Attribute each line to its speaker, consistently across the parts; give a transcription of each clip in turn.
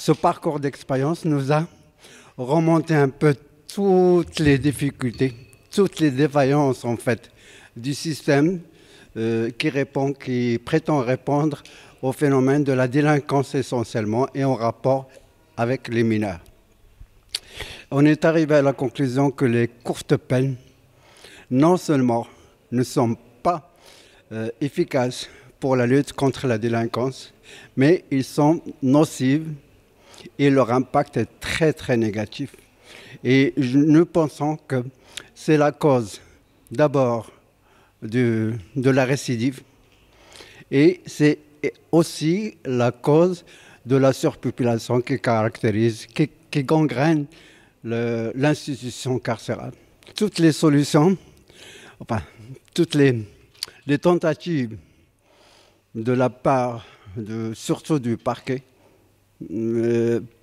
Speaker 1: Ce parcours d'expérience nous a remonté un peu toutes les difficultés, toutes les défaillances en fait du système qui prétend répondre au phénomène de la délinquance essentiellement et en rapport avec les mineurs. On est arrivé à la conclusion que les courtes peines, non seulement ne sont pas efficaces pour la lutte contre la délinquance, mais ils sont nocives et leur impact est très très négatif. Et nous pensons que c'est la cause d'abord de la récidive et c'est aussi la cause de la surpopulation qui caractérise, qui gangrène l'institution carcérale. Toutes les solutions, toutes les tentatives de la part surtout du parquet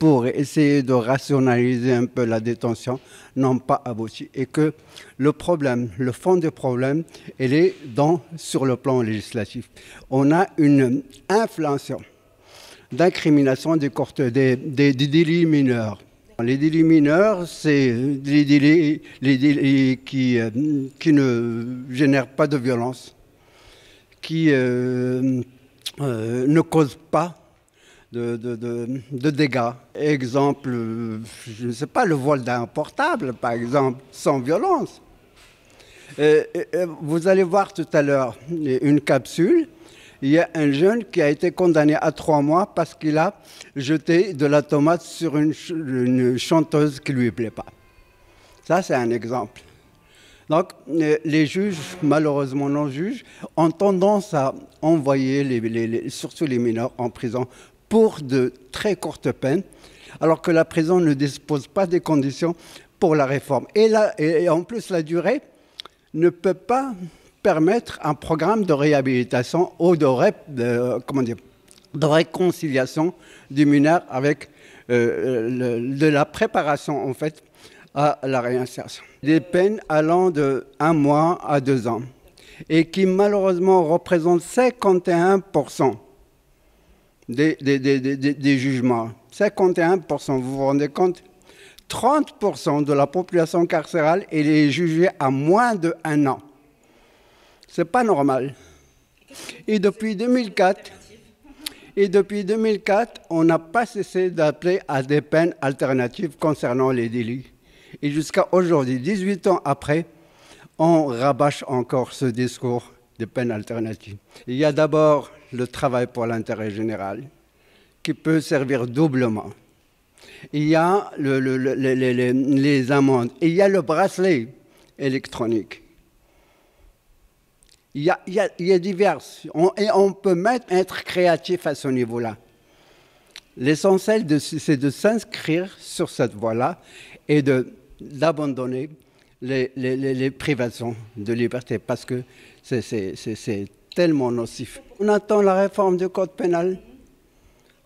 Speaker 1: pour essayer de rationaliser un peu la détention n'ont pas abouti et que le fond du problème, elle est sur le plan législatif. On a une inflation d'incrimination des délits mineurs. Les délits mineurs, c'est les délits qui ne génèrent pas de violence, qui ne causent pas de dégâts. Exemple, je ne sais pas, le vol d'un portable, par exemple, sans violence. Vous allez voir tout à l'heure une capsule. Il y a un jeune qui a été condamné à 3 mois parce qu'il a jeté de la tomate sur une chanteuse qui ne lui plaît pas. Ça, c'est un exemple. Donc, les juges, malheureusement non-juges, ont tendance à envoyer surtout les mineurs en prison pour de très courtes peines, alors que la prison ne dispose pas des conditions pour la réforme. Et en plus, la durée ne peut pas permettre un programme de réhabilitation ou de réconciliation du mineur avec de la préparation en fait à la réinsertion. Des peines allant de 1 mois à 2 ans et qui malheureusement représentent 51% des jugements. 51%, vous vous rendez compte? 30% de la population carcérale est jugée à moins de 1 an. C'est pas normal. Et depuis 2004, on n'a pas cessé d'appeler à des peines alternatives concernant les délits. Et jusqu'à aujourd'hui, 18 ans après, on rabâche encore ce discours de peines alternatives. Il y a d'abord le travail pour l'intérêt général, qui peut servir doublement. Il y a les amendes. Il y a le bracelet électronique. Il y a divers. Et on peut être créatif à ce niveau-là. L'essentiel, c'est de s'inscrire sur cette voie-là et d'abandonner les privations de liberté parce que c'est tellement nocif. On attend la réforme du code pénal.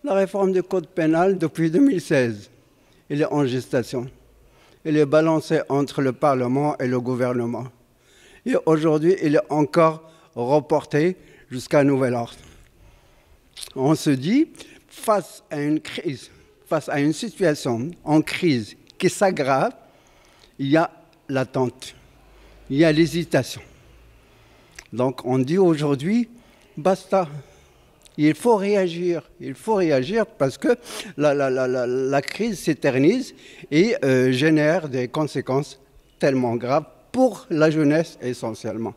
Speaker 1: La réforme du code pénal, depuis 2016, elle est en gestation. Elle est balancée entre le Parlement et le gouvernement. Et aujourd'hui, elle est encore reportée jusqu'à nouvel ordre. On se dit, face à une crise, face à une situation en crise qui s'aggrave, il y a l'attente, il y a l'hésitation. Donc on dit aujourd'hui, basta, il faut réagir parce que la crise s'éternise et génère des conséquences tellement graves pour la jeunesse essentiellement.